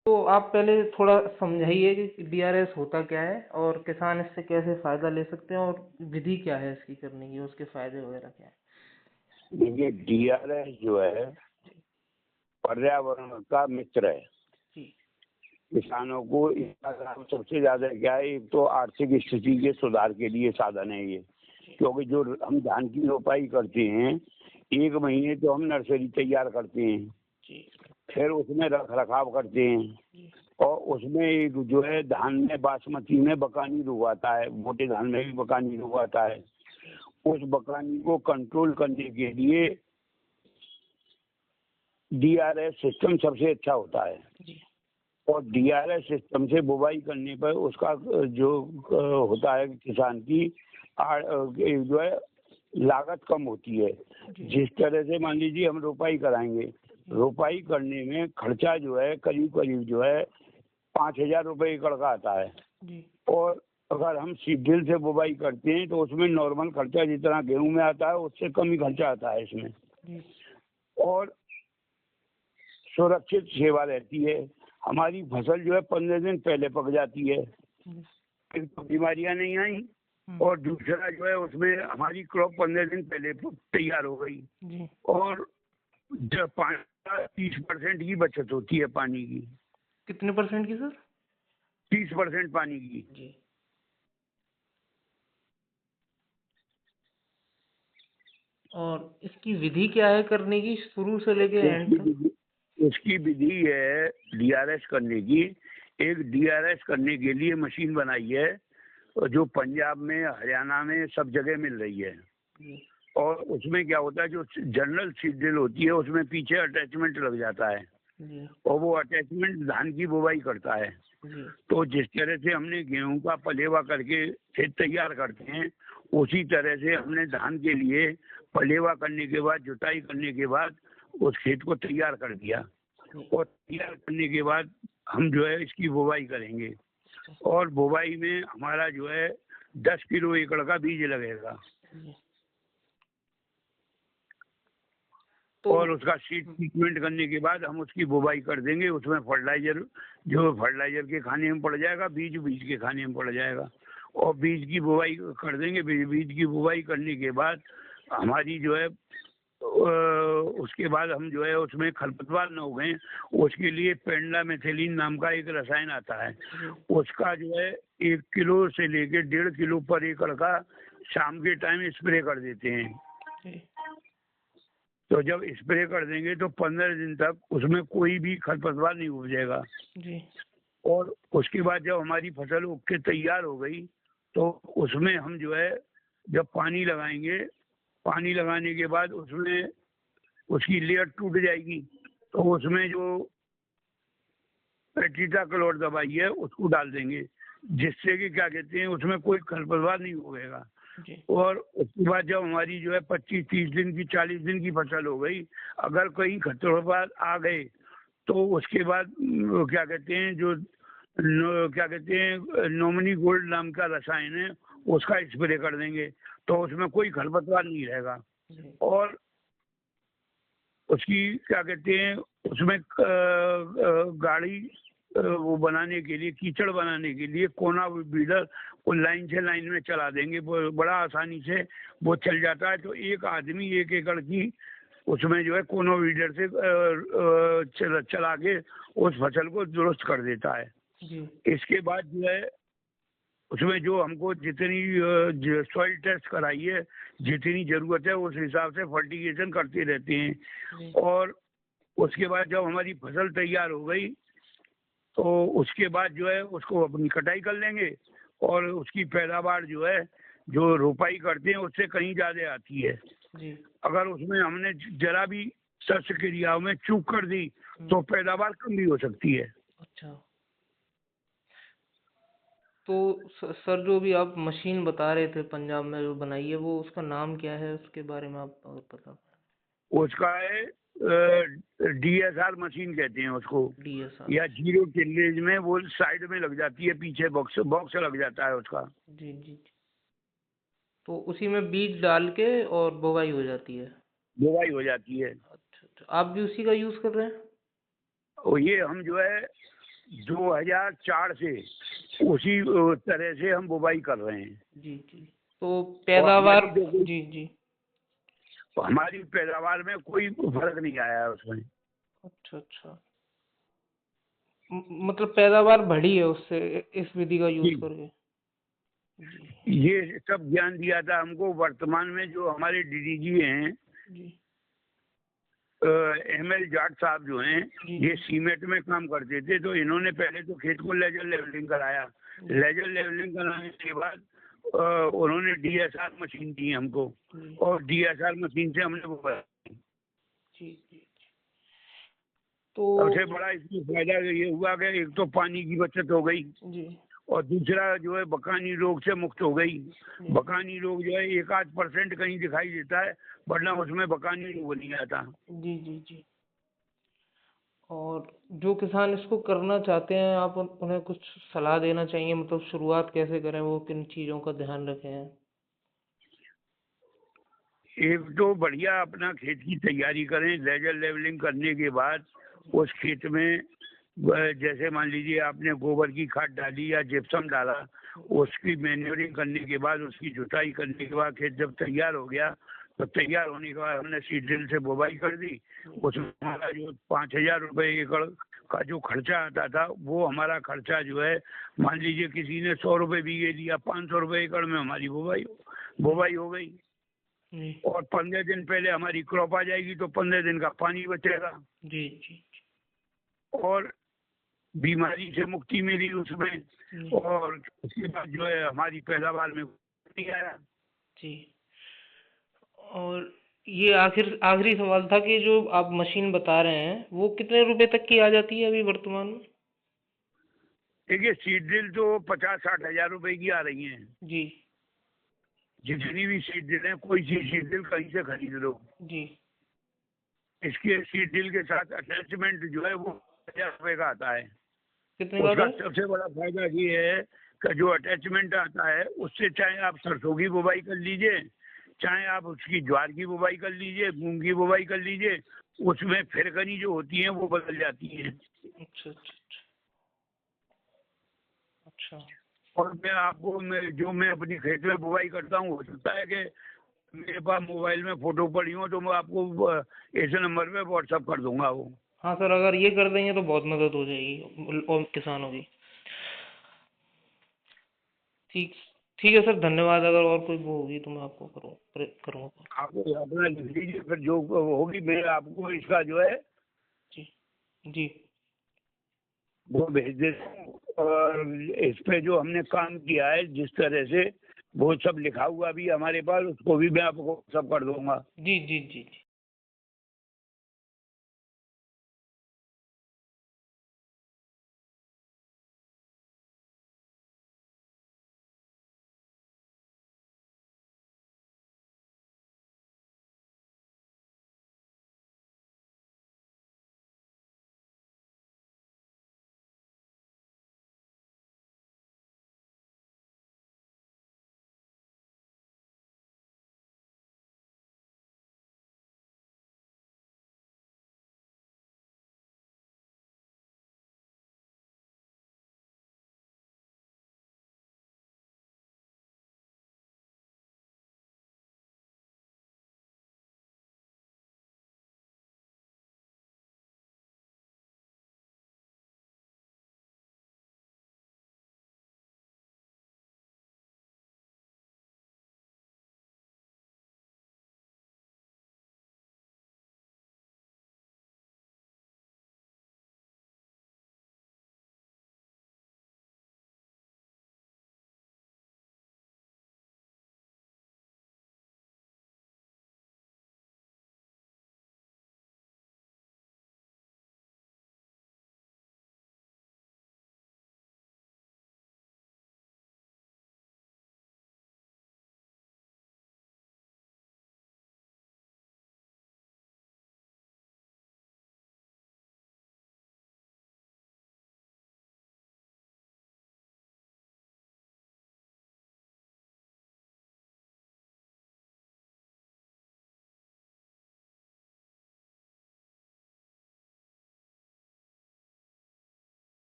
तो आप पहले थोड़ा समझाइए कि डीआरएस होता क्या है और किसान इससे कैसे फायदा ले सकते हैं और विधि क्या है इसकी करने की, उसके फायदे वगैरह क्या है। देखिए, डीआरएस जो है पर्यावरण का मित्र है। जी किसानों को इसका लाभ सबसे ज्यादा क्या है, एक तो आर्थिक स्थिति के सुधार के लिए साधन है ये। क्योंकि जो हम धान की रोपाई करते हैं, 1 महीने तो हम नर्सरी तैयार करते हैं, जी फिर उसमें रख रखाव करते हैं, जी और उसमें एक जो है धान में बासमती में बकानी रोग आता है, मोटे धान में भी बकानी रोग आता है। उस बकानी को कंट्रोल करने के लिए डीआरएस सिस्टम सबसे अच्छा होता है। जी और डीआरएस सिस्टम से बुवाई करने पर उसका जो होता है किसान की जो है लागत कम होती है। जिस तरह से मान लीजिए हम रोपाई कराएंगे, रोपाई करने में खर्चा जो है करीब करीब जो है 5,000 रुपये एकड़ का आता है। जी और अगर हम सीडड्रिल से बुवाई करते हैं तो उसमें नॉर्मल खर्चा जितना गेहूं में आता है उससे कम ही खर्चा आता है इसमें। जी और सुरक्षित सेवा रहती है। हमारी फसल जो है 15 दिन पहले पक जाती है, फिर तो बीमारियां नहीं आई। और दूसरा जो है उसमें हमारी क्रॉप 15 दिन पहले तैयार हो गई। जी और जब पानी का 30% की बचत होती है पानी की। कितने परसेंट की सर? 30% पानी की। जी और इसकी विधि क्या है करने की, शुरू से लेके एंड तक? उसकी विधि है डीआरएस करने की। एक डीआरएस करने के लिए मशीन बनाई है जो पंजाब में, हरियाणा में सब जगह मिल रही है। और उसमें क्या होता है, जो जनरल सीडड्रिल होती है उसमें पीछे अटैचमेंट लग जाता है और वो अटैचमेंट धान की बुवाई करता है। तो जिस तरह से हमने गेहूं का पलेवा करके खेत तैयार करते हैं, उसी तरह से हमने धान के लिए पलेवा करने के बाद, जुताई करने के बाद उस खेत को तैयार कर दिया। और तैयार करने के बाद हम जो है इसकी बुवाई करेंगे। और बुवाई में हमारा जो है 10 किलो एकड़ का बीज लगेगा। और उसका सीड ट्रीटमेंट करने के बाद हम उसकी बुवाई कर देंगे। उसमें फर्टिलाइजर, जो फर्टिलाइजर के खाने में पड़ जाएगा, बीज बीज के खाने में पड़ जाएगा। और बीज की बुवाई कर देंगे। बीज की बुवाई करने के बाद हमारी जो है उसके बाद हम जो है उसमें खरपतवार न उगें, उसके लिए पेंडामेथिलीन नाम का एक रसायन आता है। उसका जो है 1 किलो से लेके 1.5 किलो पर एकड़ का शाम के टाइम स्प्रे कर देते हैं। तो जब स्प्रे कर देंगे तो 15 दिन तक उसमें कोई भी खरपतवार नहीं उपजेगा। और उसके बाद जब हमारी फसल उग के तैयार हो गई तो उसमें हम जो है जब पानी लगाएंगे, पानी लगाने के बाद उसमें उसकी लेयर टूट जाएगी, तो उसमें जो पेट्रिटाक्लोर दवाई है उसको डाल देंगे, जिससे कि क्या कहते हैं उसमें कोई खरपतवार नहीं उगेगा। और उसके बाद जब हमारी जो है 25-30 दिन की, 40 दिन की फसल हो गई, अगर कहीं खरपतवार आ गए तो उसके बाद क्या कहते हैं क्या कहते हैं नॉमिनी गोल्ड नाम का रसायन है, उसका स्प्रे कर देंगे, तो उसमें कोई खरपतवार नहीं रहेगा। और उसकी क्या कहते हैं उसमें गाड़ी वो बनाने के लिए, कीचड़ बनाने के लिए कोना वीडर को लाइन से लाइन में चला देंगे, वो बड़ा आसानी से वो चल जाता है। तो एक आदमी 1 एकड़ की उसमें जो है कोनो वीडर से चला के उस फसल को दुरुस्त कर देता है। इसके बाद जो है उसमें जो हमको जितनी सॉइल टेस्ट कराई है, जितनी जरूरत है उस हिसाब से फर्टिगेशन करते रहते हैं। और उसके बाद जब हमारी फसल तैयार हो गई तो उसके बाद जो है उसको अपनी कटाई कर लेंगे। और उसकी पैदावार जो है, जो रोपाई करते हैं उससे कहीं ज्यादा आती है। अगर उसमें हमने जरा भी शस्य क्रियाओं में चूक कर दी तो पैदावार कम भी हो सकती है। अच्छा, तो सर जो भी आप मशीन बता रहे थे पंजाब में जो बनाई है, वो उसका नाम क्या है, उसके बारे में आप बता? उसका है डीएसआर मशीन कहते हैं उसको, डीएसआर या जीरो टिलेज में वो साइड में लग जाती है, पीछे बॉक्स लग जाता है उसका। जी जी जी। तो उसी में बीज डाल के और बुवाई हो जाती है? बुवाई हो जाती है। अच्छा, आप भी उसी का यूज कर रहे हैं? और ये हम जो है 2004 से उसी तरह से हम बुवाई कर रहे हैं। जी जी। तो पैदावार, जी जी, हमारी पैदावार में कोई फर्क नहीं आया है उसमें। अच्छा अच्छा, मतलब पैदावार बढ़ी है उससे, इस विधि का यूज करके? जी। ये सब ज्ञान दिया था हमको वर्तमान में जो हमारे डीडीजी हैं, जी। ML जाट साहब जो हैं, ये सीमेंट में काम करते थे, तो इन्होंने पहले तो खेत को लेजर लेवलिंग कराया। लेजर लेवलिंग कराने के बाद उन्होंने DSR मशीन दी हमको, और DSR मशीन से हमने वो जी जी। तो सबसे बड़ा इसमें फायदा ये हुआ कि एक तो पानी की बचत हो गई जी, और दूसरा जो है बकानी रोग से मुक्त हो गई। बकानी रोग जो है 1-8% कहीं दिखाई देता है, वरना उसमें बकानी रोग नहीं आता। जी जी जी। और जो किसान इसको करना चाहते हैं, आप उन्हें कुछ सलाह देना चाहिए, मतलब शुरुआत कैसे करें, वो किन चीज़ों का ध्यान रखें? एक तो बढ़िया अपना खेत की तैयारी करें, लेजर लेवलिंग करने के बाद उस खेत में जैसे मान लीजिए आपने गोबर की खाद डाली या जिप्सम डाला, उसकी मैन्योरिंग करने के बाद, उसकी जुताई करने के बाद खेत जब तैयार हो गया, तो तैयार होने के बाद हमने सीड ड्रिल से बुवाई कर दी। उसमें हमारा जो 5,000 रुपये एकड़ का जो खर्चा आता था, वो हमारा खर्चा जो है, मान लीजिए किसी ने 100 रुपये बीघे दिया, 500 रुपये एकड़ में हमारी बुवाई हो गई। और 15 दिन पहले हमारी क्रॉप आ जाएगी, तो 15 दिन का पानी बचेगा। जी जी। और बीमारी से मुक्ति मिली उसमें, और उसके बाद जो है हमारी पैदावार में नहीं आया। जी। और ये आखिरी सवाल था कि जो आप मशीन बता रहे हैं, वो कितने रुपए तक की आ जाती है अभी वर्तमान में? देखिए सीड ड्रिल तो 50-60 हजार रुपए की आ रही हैं। जी। जितनी भी सीड ड्रिल है, कोई सी सीड ड्रिल कहीं से खरीद लो। जी। इसके सीड ड्रिल के साथ अटैचमेंट जो है वो 1000 रुपए का आता है। कितने का? उसका सबसे बड़ा फायदा ये है कि जो अटैचमेंट आता है, उससे चाहे आप सरसों की बुवाई कर लीजिए, चाहे आप उसकी ज्वार की बुवाई कर लीजिए, मूंग की बुवाई कर लीजिए, उसमें फिरकनी जो होती है वो बदल जाती है। अच्छा अच्छा अच्छा। और मैं अपनी खेत में बुवाई करता हूँ, हो सकता है कि मेरे पास मोबाइल में फोटो पड़ी हो, तो मैं आपको इस नंबर पे व्हाट्सअप कर दूंगा वो। हाँ सर, अगर ये कर देंगे तो बहुत मदद हो जाएगी और किसानों की। ठीक ठीक है सर, धन्यवाद। अगर और कोई वो होगी तो मैं आपको करूँगा। आप अपना लिख लीजिए, फिर जो होगी मैं आपको इसका जो है जी जी। वो भेज देता हूँ। और इस पे जो हमने काम किया है जिस तरह से, वो सब लिखा हुआ भी हमारे पास, उसको भी मैं आपको सब कर दूंगा। जी जी जी जी।